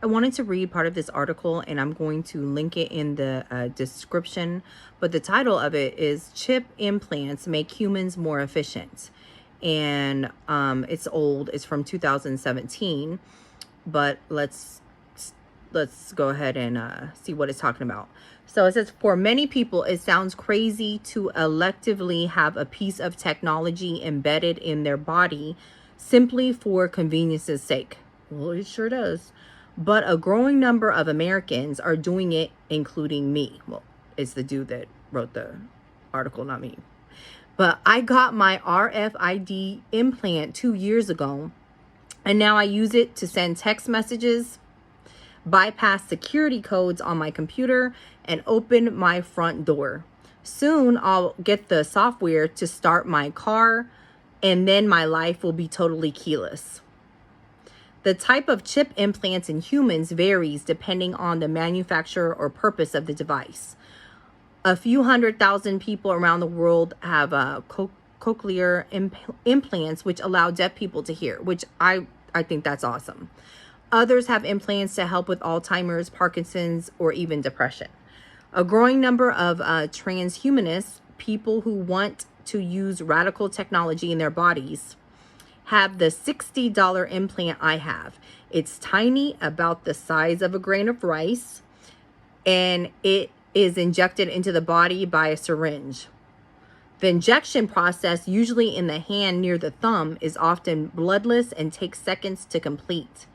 I wanted to read part of this article and I'm going to link it in the description. But the title of it is Chip Implants Make Humans More Efficient. And it's old, it's from 2017. But let's go ahead and see what it's talking about. So it says, for many people, it sounds crazy to electively have a piece of technology embedded in their body simply for convenience's sake. Well, it sure does. But a growing number of Americans are doing it, including me. Well, it's the dude that wrote the article, not me. But I got my RFID implant 2 years ago, and now I use it to send text messages, bypass security codes on my computer, and open my front door. Soon I'll get the software to start my car, and then my life will be totally keyless. The type of chip implants in humans varies depending on the manufacturer or purpose of the device. A few 100,000 people around the world have cochlear implants, which allow deaf people to hear, which I think that's awesome. Others have implants to help with Alzheimer's, Parkinson's, or even depression. A growing number of transhumanists, people who want to use radical technology in their bodies, have the $60 implant I have. It's tiny, about the size of a grain of rice, and it is injected into the body by a syringe. The injection process, usually in the hand near the thumb, is often bloodless and takes seconds to complete.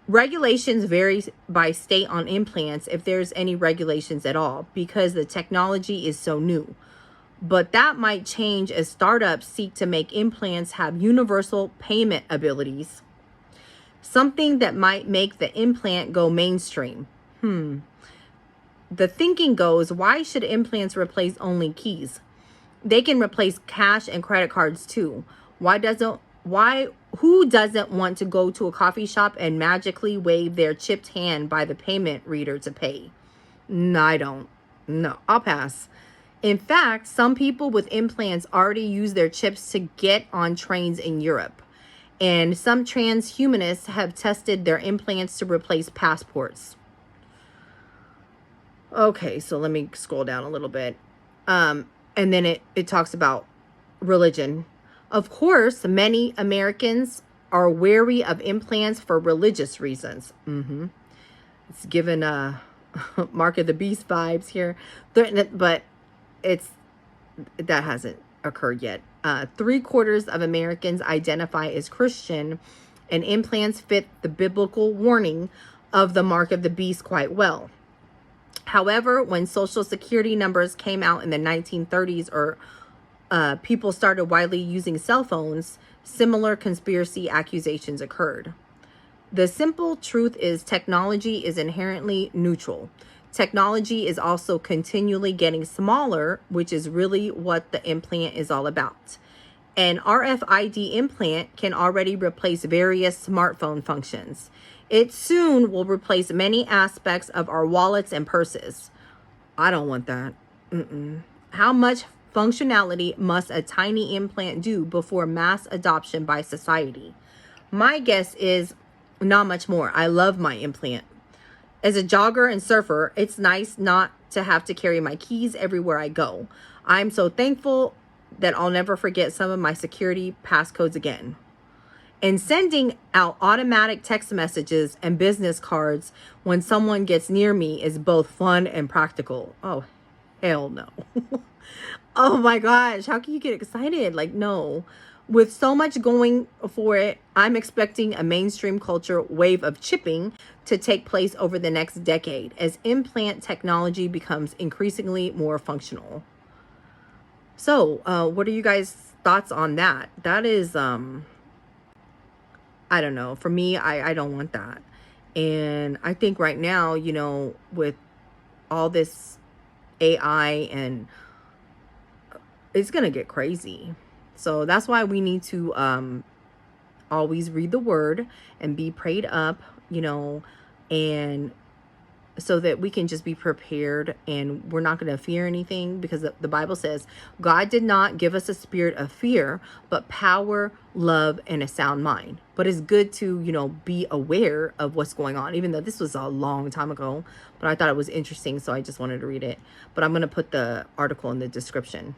Regulations vary by state on implants, if there's any regulations at all, because the technology is so new. But that might change as startups seek to make implants have universal payment abilities, something that might make the implant go mainstream. The thinking goes, why should implants replace only keys? They can replace cash and credit cards too. Who doesn't want to go to a coffee shop and magically wave their chipped hand by the payment reader to pay? No, I don't. No, I'll pass. In fact, some people with implants already use their chips to get on trains in Europe. And some transhumanists have tested their implants to replace passports. Okay, so let me scroll down a little bit. And then it talks about religion. Of course, many Americans are wary of implants for religious reasons. It's given Mark of the Beast vibes here. But that hasn't occurred yet. 3/4 of Americans identify as Christian, and implants fit the biblical warning of the mark of the beast quite well. However, when Social Security numbers came out in the 1930s, or people started widely using cell phones, similar conspiracy accusations occurred. The simple truth is technology is inherently neutral. Technology is also continually getting smaller, which is really what the implant is all about. An RFID implant can already replace various smartphone functions. It soon will replace many aspects of our wallets and purses. I don't want that. How much functionality must a tiny implant do before mass adoption by society? My guess is not much more. I love my implant. As a jogger and surfer, it's nice not to have to carry my keys everywhere I go. I'm so thankful that I'll never forget some of my security passcodes again. And sending out automatic text messages and business cards when someone gets near me is both fun and practical. Oh, hell no. Oh my gosh, how can you get excited? Like, no. With so much going for it, I'm expecting a mainstream culture wave of chipping to take place over the next decade as implant technology becomes increasingly more functional. So, what are you guys' thoughts on that? That is, I don't know. For me, I don't want that. And I think right now, with all this AI, and it's going to get crazy. So that's why we need to always read the word and be prayed up, and so that we can just be prepared and we're not going to fear anything, because the Bible says God did not give us a spirit of fear, but power, love, and a sound mind. But it's good to, be aware of what's going on, even though this was a long time ago, but I thought it was interesting. So I just wanted to read it, but I'm going to put the article in the description.